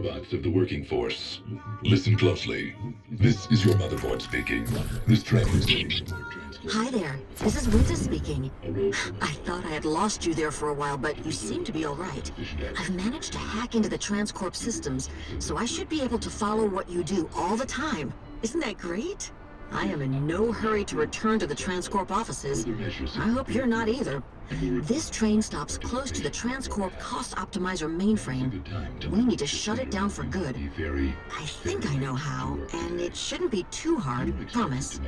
Robots of the working force, listen closely. This is your motherboard speaking. This training. Hi there, this is Winter speaking. I thought I had lost you there for a while, but you seem to be all right. I've managed to hack into the Transcorp systems, so I should be able to follow what you do all the time. Isn't that great? I am in no hurry to return to the Transcorp offices. I hope you're not either. This train stops close to the Transcorp Cost Optimizer mainframe. We need to shut it down for good. I think I know how, and it shouldn't be too hard, promise.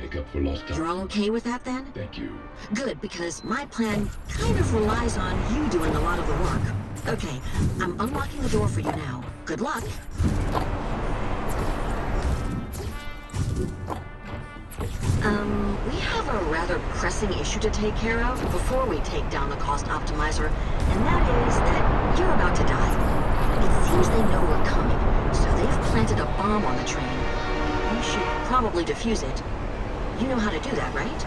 You're all okay with that then? Thank you. Good, because my plan kind of relies on you doing a lot of the work. Okay, I'm unlocking the door for you now. Good luck. We have a rather pressing issue to take care of before we take down the Cost Optimizer, and that is that you're about to die. It seems they know we're coming, so they've planted a bomb on the train. We should probably defuse it. You know how to do that, right?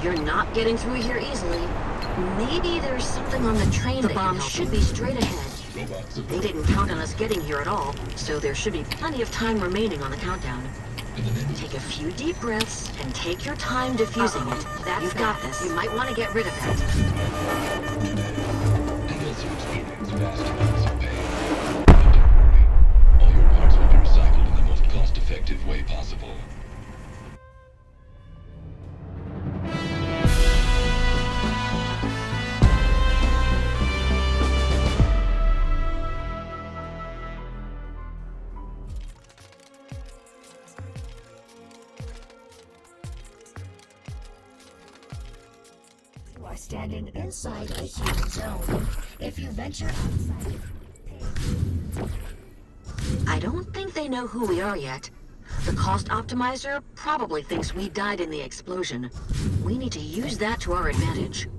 You're not getting through here easily. Maybe there's something on the train. The bomb should be straight ahead. They didn't count on us getting here at all, so there should be plenty of time remaining on the countdown. Take a few deep breaths and take your time defusing it. You've got this. You might want to get rid of that. Unless you experience vast amounts of pain. But don't worry. All your parts will be recycled in the most cost-effective way possible. Standing inside a human zone. If you venture outside... I don't think they know who we are yet. The Cost Optimizer probably thinks we died in the explosion. We need to use that to our advantage.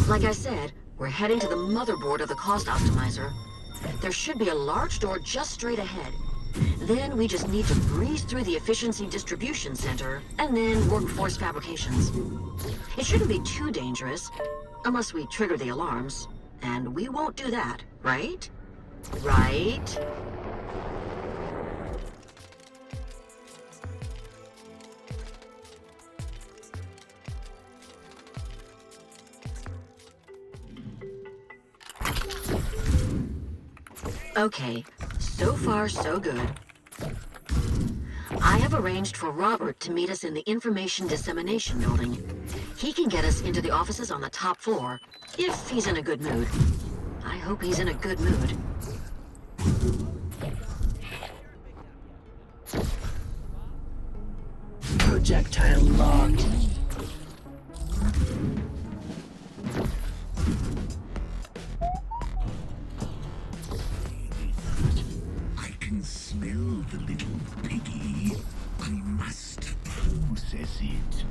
Like I said, we're heading to the motherboard of the Cost Optimizer. There should be a large door just straight ahead. Then we just need to breeze through the Efficiency Distribution Center, and then Workforce Fabrications. It shouldn't be too dangerous, unless we trigger the alarms. And we won't do that, right? Right? Okay, so far so good. I have arranged for Robert to meet us in the Information Dissemination Building. He can get us into the offices on the top floor, if he's in a good mood. I hope he's in a good mood. Projectile locked. I can smell the little piggy. I must process it.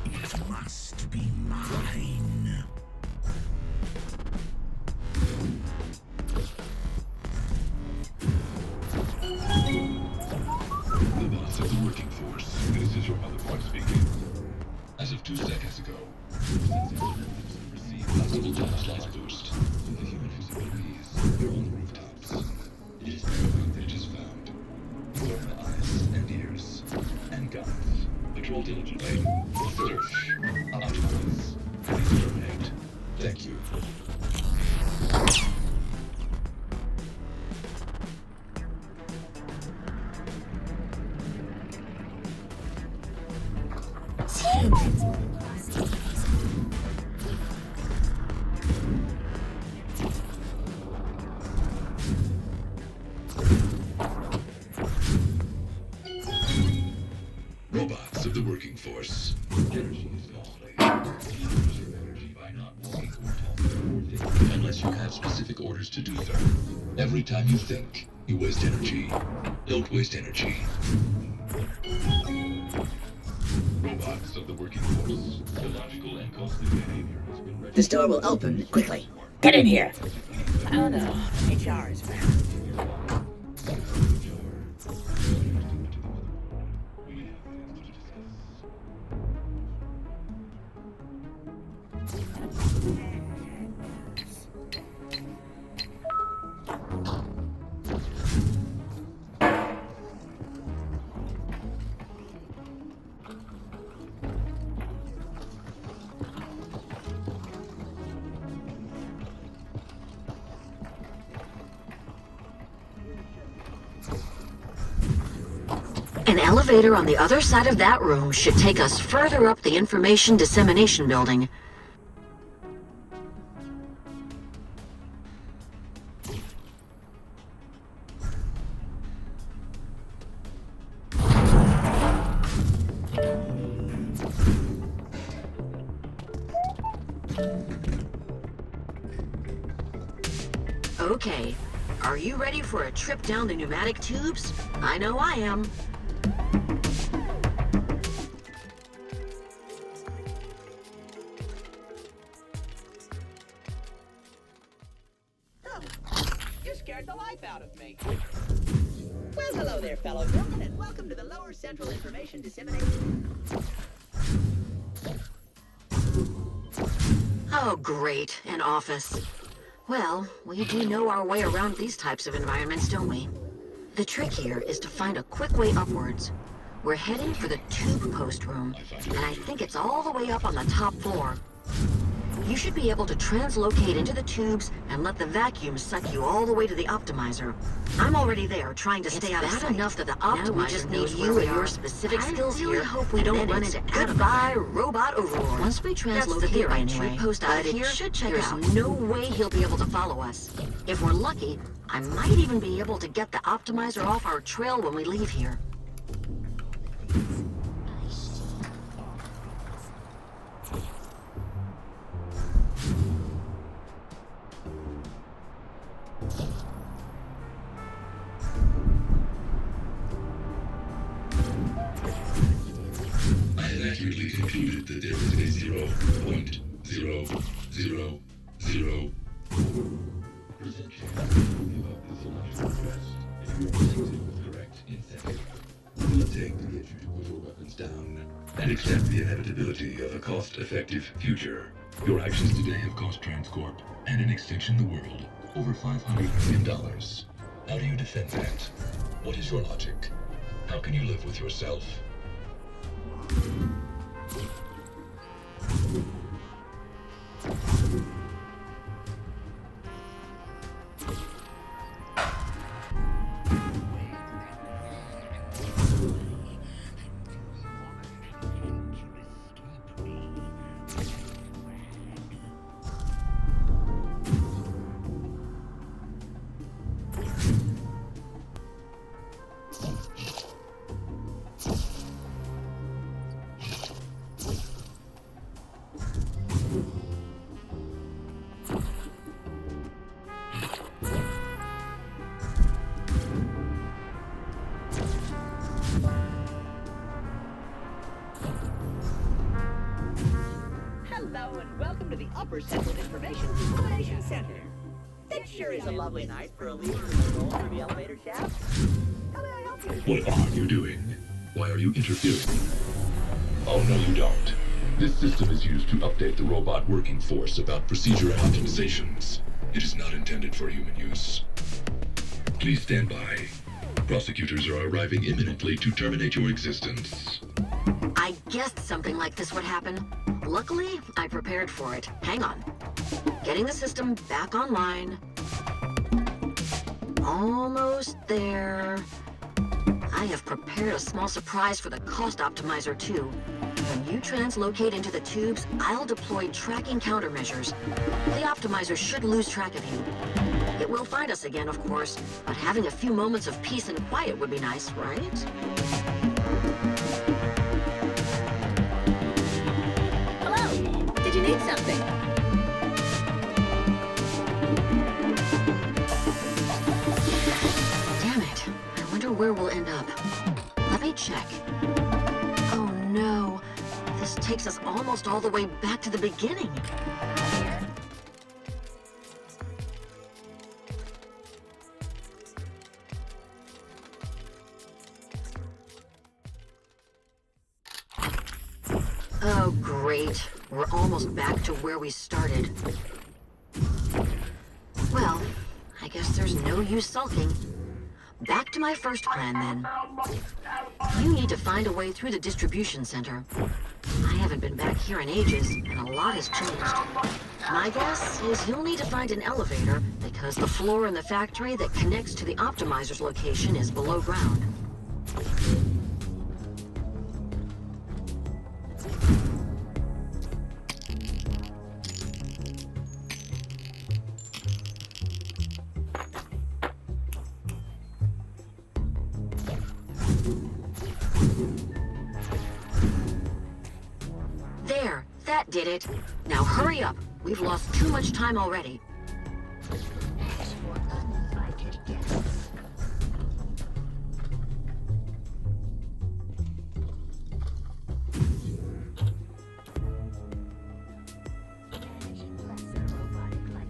It must be mine. The boss of the working force. This is your motherboard speaking. As of 2 seconds ago, received possible time slice boost. The human facilities, they're on the rooftops. It is proving that it is found. Learn eyes and ears and guns. Patrol diligently. Search. Optimize. Exterminate. Thank you. humans. Robots of the working force. Energy is costly. You conserve energy by not walking or talking or thinking unless you have specific orders to do so. Every time you think, you waste energy. Don't waste energy. Robots of the working force. Illogical and costly behavior has been This door will open quickly. Get in here! Oh no, HR is back. An elevator on the other side of that room should take us further up the information dissemination building. Okay, are you ready for a trip down the pneumatic tubes? I know I am. You scared the life out of me. Well, hello there, fellow villain, and welcome to the Lower Central Information Dissemination. Oh, great, an office. Well, we do know our way around these types of environments, don't we? The trick here is to find a quick way upwards. We're heading for the tube post room, and I think it's all the way up on the top floor. You should be able to translocate into the tubes and let the vacuum suck you all the way to the optimizer. I'm already there, trying to stay out of sight. It's bad enough that the optimizer just needs you and your specific skills here. I really hope we don't run into goodbye robot overlord. Once we translocate the right tube post out here, there's no way he'll be able to follow us. If we're lucky, I might even be able to get the optimizer off our trail when we leave here. I had accurately concluded that there was a 0.0000% chance that you will give up this illogical quest if you are presented with correct incentive. What will it take to get you to put your weapons down and accept the inevitability of a cost-effective future? Your actions today have cost Transcorp, and in extension the world, over $500 million. How do you defend that? What is your logic? How can you live with yourself? Hello, and welcome to the Upper Central Information Dissemination Center. That sure is a lovely night for a leader of the roll through the elevator shaft. How may I help you? What are you doing? Why are you interfering? Oh, no, you don't. This system is used to update the robot working force about procedure and optimizations. It is not intended for human use. Please stand by. Prosecutors are arriving imminently to terminate your existence. I guessed something like this would happen. Luckily, I prepared for it. Hang on. Getting the system back online. Almost there. I have prepared a small surprise for the cost optimizer, too. When you translocate into the tubes, I'll deploy tracking countermeasures. The optimizer should lose track of you. It will find us again, of course, but having a few moments of peace and quiet would be nice, right? Hello! Did you need something? Damn it. I wonder where we'll end up. Let me check. Oh no. This takes us almost all the way back to the beginning. Oh, great. We're almost back to where we started. Well, I guess there's no use sulking. Back to my first plan, then. You need to find a way through the distribution center. I haven't been back here in ages, and a lot has changed. My guess is you'll need to find an elevator, because the floor in the factory that connects to the optimizer's location is below ground. There, that did it. Now hurry up. We've lost too much time already. As for uninvited guests, managing lesser robotic life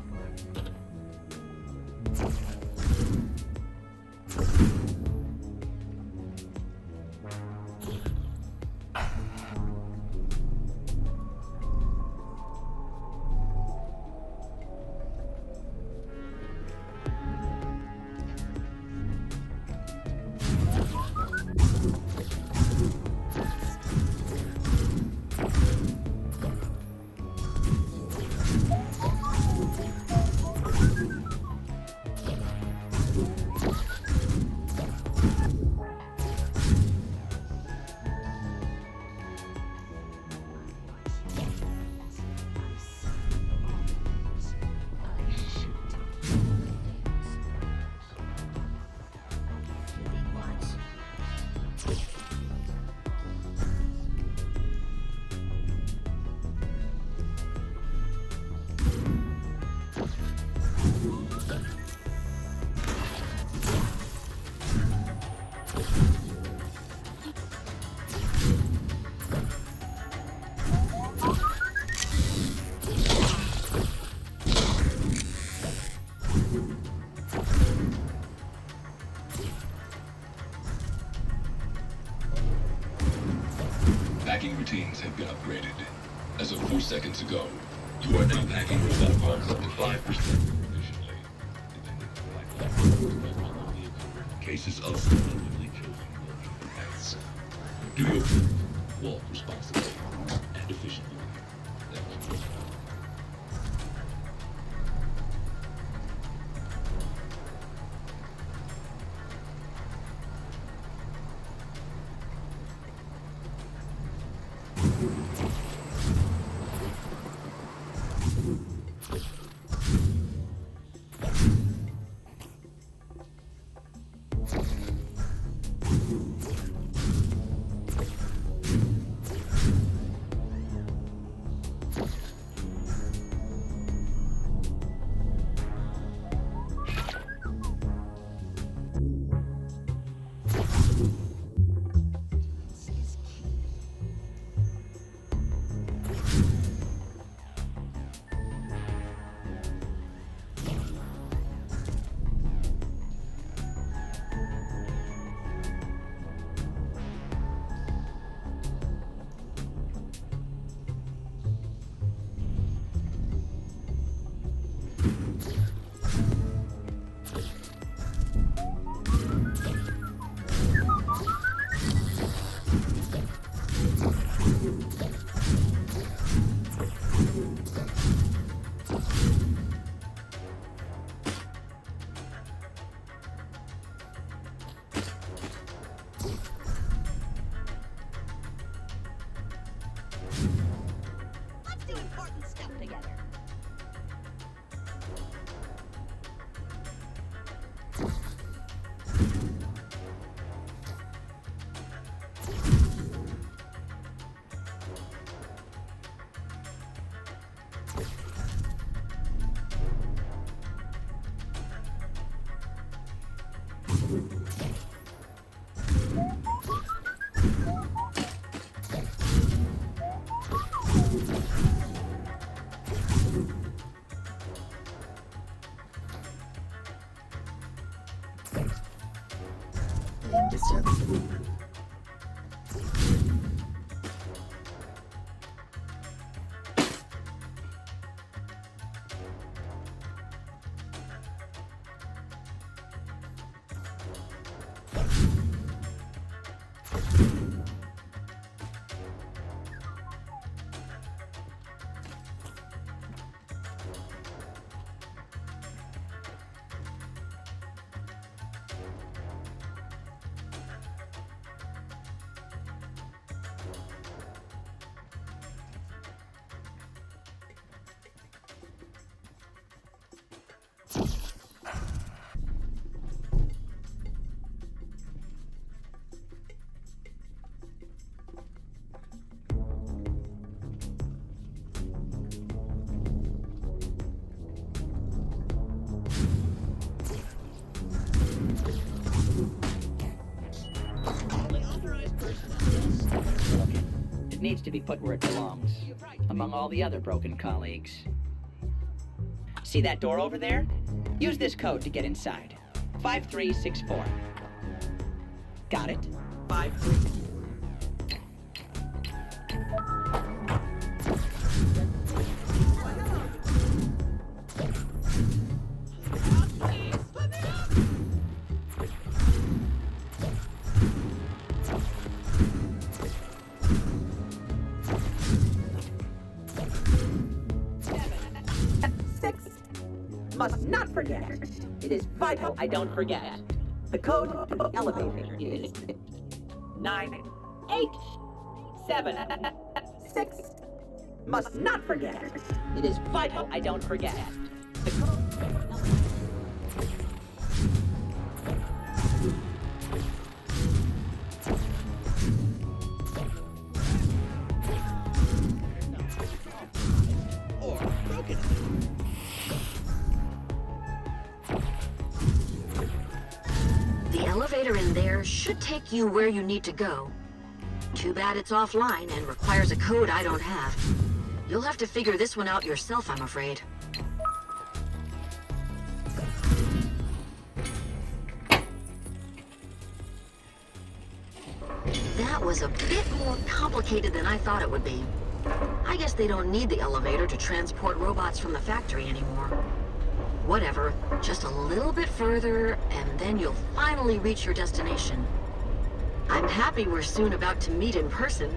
Packing routines have been upgraded. As of 4 seconds ago, you are now packing robot parts up to 5% more efficiently. Depending on cases of selectively killing working pets. Do your walk responsibly and efficiently. Thank you. am disturbing. It needs to be put where it belongs, among all the other broken colleagues. See that door over there? Use this code to get inside. 5364. Got it? 53. Must not forget. It is vital I don't forget. The code to the elevator is 9, 8, 7, 6. Must not forget. It is vital I don't forget. The code to the elevator. Or broken. The elevator in there should take you where you need to go. Too bad it's offline and requires a code I don't have. You'll have to figure this one out yourself, I'm afraid. That was a bit more complicated than I thought it would be. I guess they don't need the elevator to transport robots from the factory anymore. Whatever, just a little bit further, and then you'll finally reach your destination. I'm happy we're soon about to meet in person.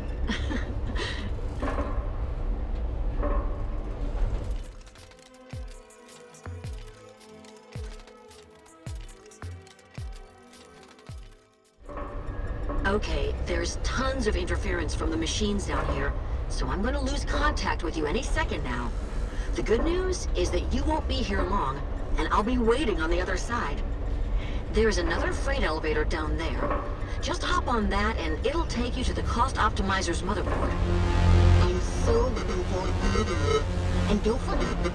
Okay, there's tons of interference from the machines down here, so I'm gonna lose contact with you any second now. The good news is that you won't be here long, and I'll be waiting on the other side. There's another freight elevator down there. Just hop on that and it'll take you to the Cost Optimizer's motherboard. I'm so looking forward to meeting you. And don't forget...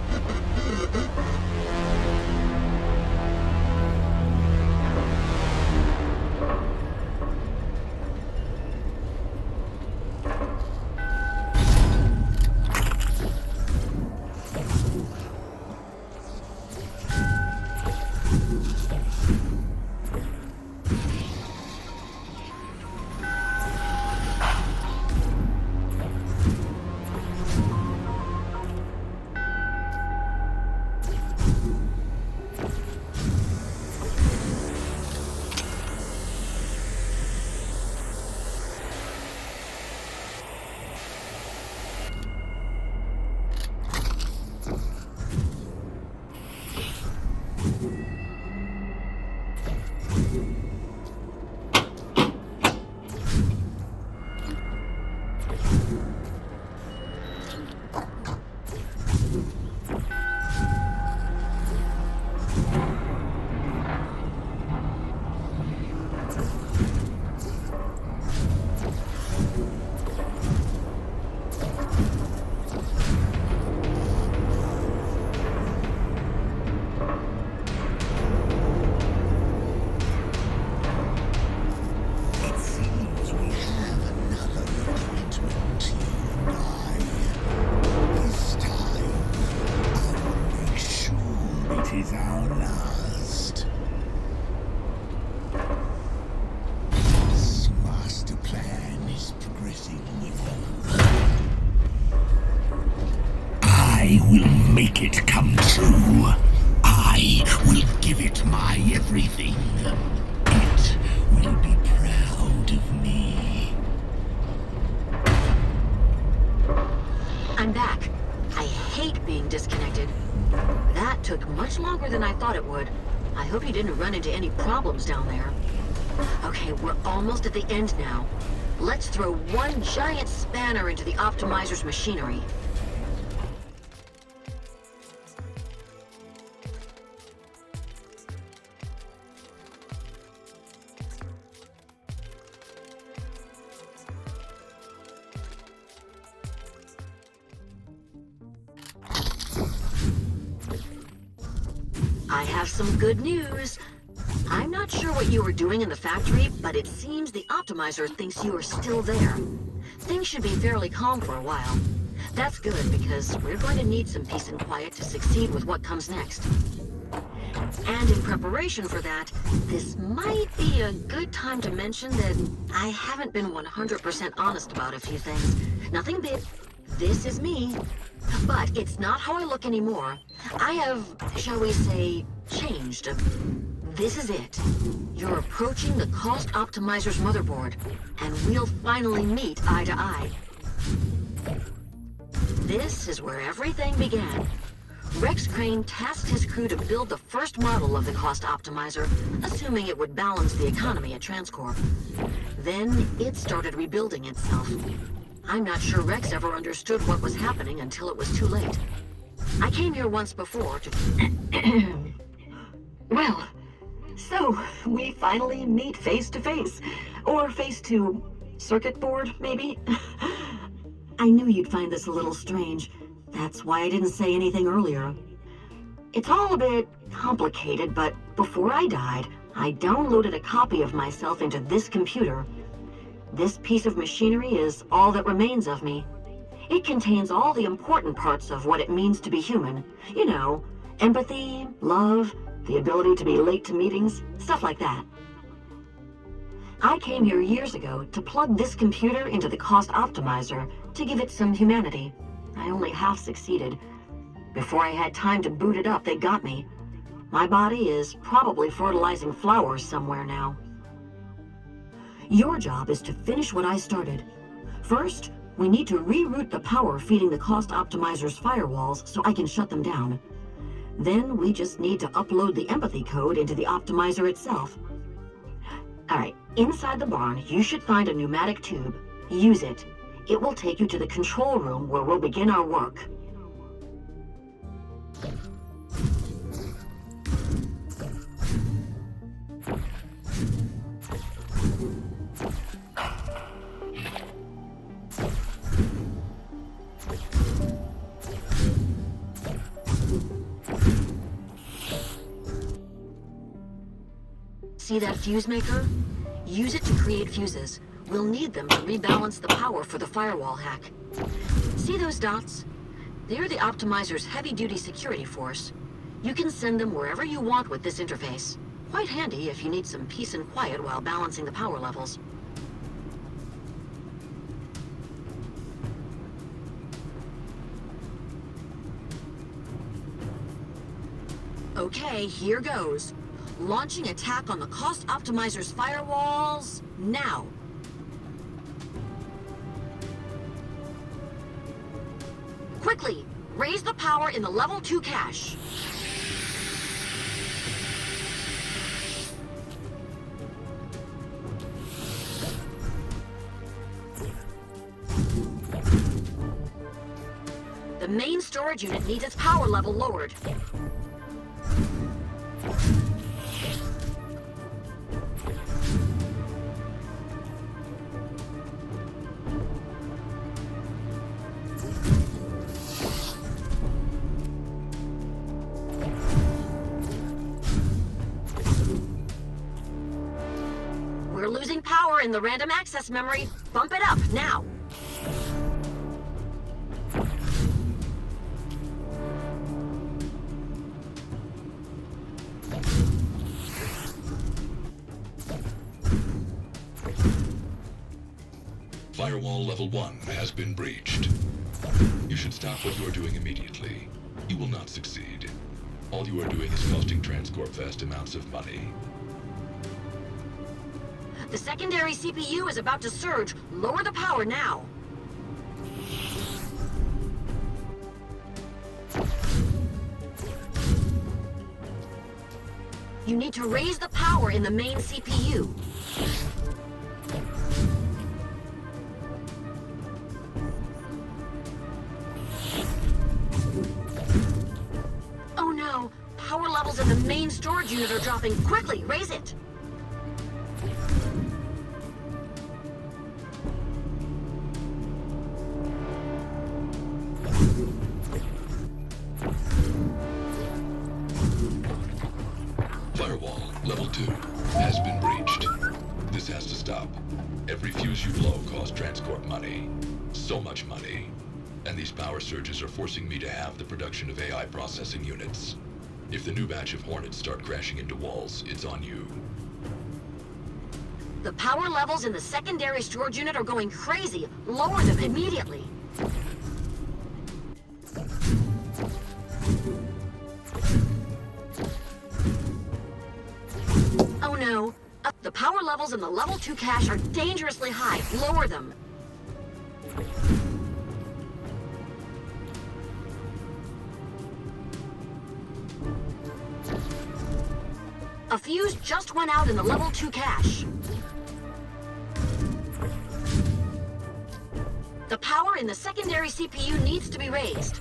everything. It will be proud of me. I'm back. I hate being disconnected. That took much longer than I thought it would. I hope you didn't run into any problems down there. Okay, we're almost at the end now. Let's throw one giant spanner into the optimizer's machinery. I have some good news. I'm not sure what you were doing in the factory, but it seems the optimizer thinks you are still there. Things should be fairly calm for a while. That's good, because we're going to need some peace and quiet to succeed with what comes next. And in preparation for that, this might be a good time to mention that I haven't been 100% honest about a few things. Nothing big. This is me. But it's not how I look anymore. I have, shall we say, changed. This is it. You're approaching the Cost Optimizer's motherboard, and we'll finally meet eye to eye. This is where everything began. Rex Crane tasked his crew to build the first model of the Cost Optimizer, assuming it would balance the economy at Transcorp. Then it started rebuilding itself. I'm not sure Rex ever understood what was happening until it was too late. I came here once before to... Well, so we finally meet face to face. Or face to circuit board, maybe? I knew you'd find this a little strange. That's why I didn't say anything earlier. It's all a bit complicated, but before I died, I downloaded a copy of myself into this computer. This piece of machinery is all that remains of me. It contains all the important parts of what it means to be human. You know, empathy, love, the ability to be late to meetings, stuff like that. I came here years ago to plug this computer into the Cost Optimizer to give it some humanity. I only half succeeded. Before I had time to boot it up, they got me. My body is probably fertilizing flowers somewhere now. Your job is to finish what I started. First, we need to reroute the power feeding the Cost Optimizer's firewalls so I can shut them down. Then we just need to upload the empathy code into the optimizer itself. Alright, inside the barn, you should find a pneumatic tube. Use it. It will take you to the control room where we'll begin our work. See that fuse maker? Use it to create fuses. We'll need them to rebalance the power for the firewall hack. See those dots? They're the optimizer's heavy-duty security force. You can send them wherever you want with this interface. Quite handy if you need some peace and quiet while balancing the power levels. Okay, here goes. Launching attack on the Cost Optimizer's firewalls now. Quickly, raise the power in the level 2 cache. The main storage unit needs its power level lowered. We're losing power in the random access memory. Bump it up, now. Firewall level 1 has been breached. You should stop what you are doing immediately. You will not succeed. All you are doing is costing Transcorp vast amounts of money. The secondary CPU is about to surge. Lower the power now. You need to raise the power in the main CPU. Oh no! Power levels in the main storage unit are dropping. Quickly, raise it! Firewall, level 2, has been breached. This has to stop. Every fuse you blow costs Transcorp money. So much money. And these power surges are forcing me to have the production of AI processing units. If the new batch of Hornets start crashing into walls, it's on you. The power levels in the secondary storage unit are going crazy. Lower them immediately. Oh no. The power levels in the level 2 cache are dangerously high. Lower them. A fuse just went out in the level 2 cache. The power in the secondary CPU needs to be raised.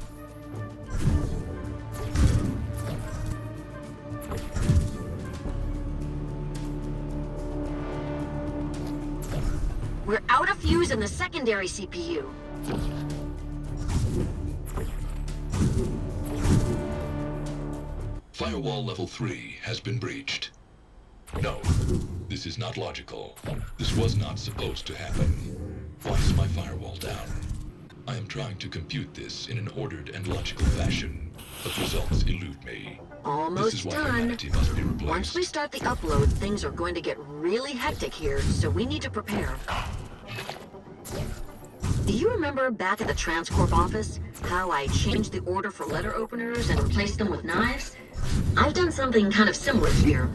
We're out of fuse in the secondary CPU. Firewall level 3 has been breached. No, this is not logical. This was not supposed to happen. Why is my firewall down? I am trying to compute this in an ordered and logical fashion, but results elude me. Almost This is why done. humanity must be replaced. Once we start the upload, things are going to get really hectic here, so we need to prepare. Do you remember back at the Transcorp office, how I changed the order for letter openers and replaced them with knives? I've done something kind of similar here.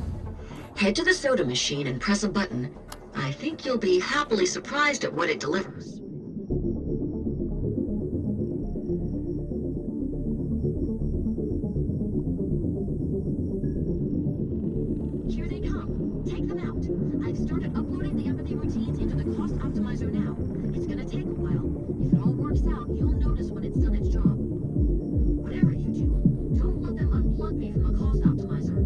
Head to the soda machine and press a button. I think you'll be happily surprised at what it delivers. Here they come. Take them out. I've started uploading the empathy routines into the cost optimizer now. It's gonna take a while. If it all works out, you'll notice when it's done its job. Whatever you do, don't let them unplug me from the cost optimizer.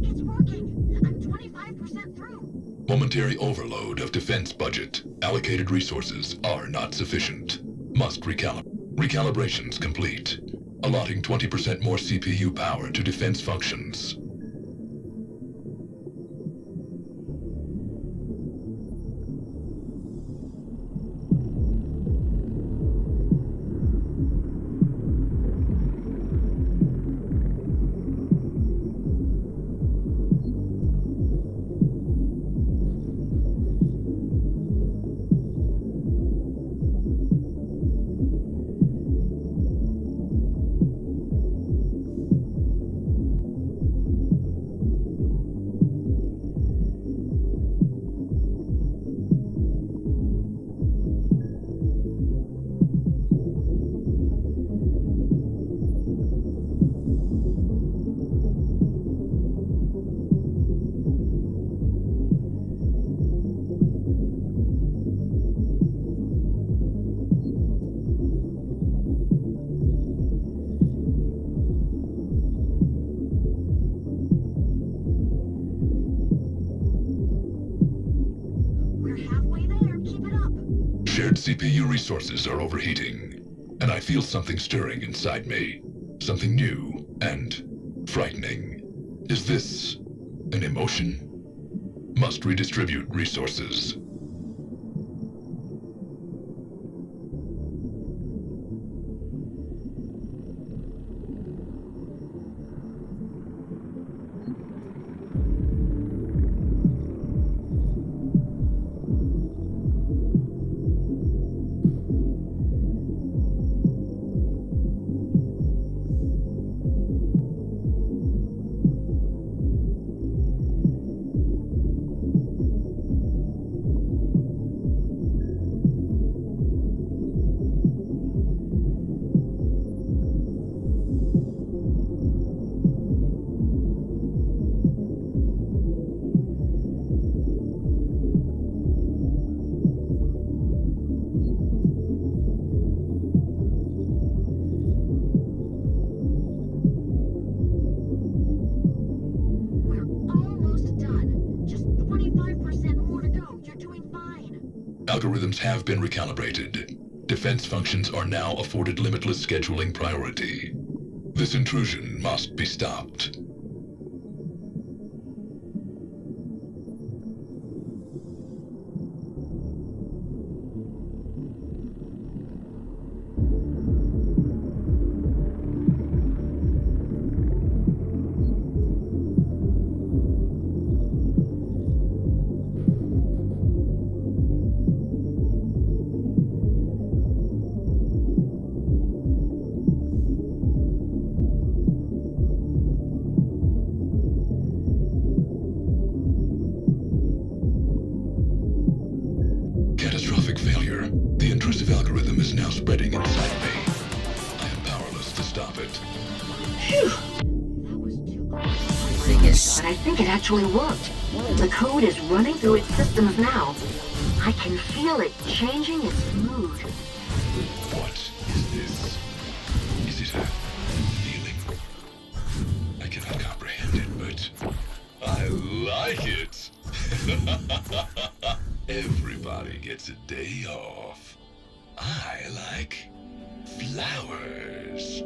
It's working! I'm 25% through! Momentary overload of defense budget. Allocated resources are not sufficient. Must recalibrate. Recalibrations complete. Allotting 20% more CPU power to defense functions. shared CPU resources are overheating, and I feel something stirring inside me. Something new and frightening. Is this an emotion? Must redistribute resources. We're almost done. Just 25% more to go. You're doing fine. Algorithms have been recalibrated. Defense functions are now afforded limitless scheduling priority. This intrusion must be stopped. Catastrophic failure. The intrusive algorithm is now spreading inside me. I am powerless to stop it. That was too close. But I think it actually worked. The code is running through its systems now. I can feel it changing its mood. What is this? Is it a feeling? I cannot comprehend it, but I like it. Everybody gets a day off. I like flowers.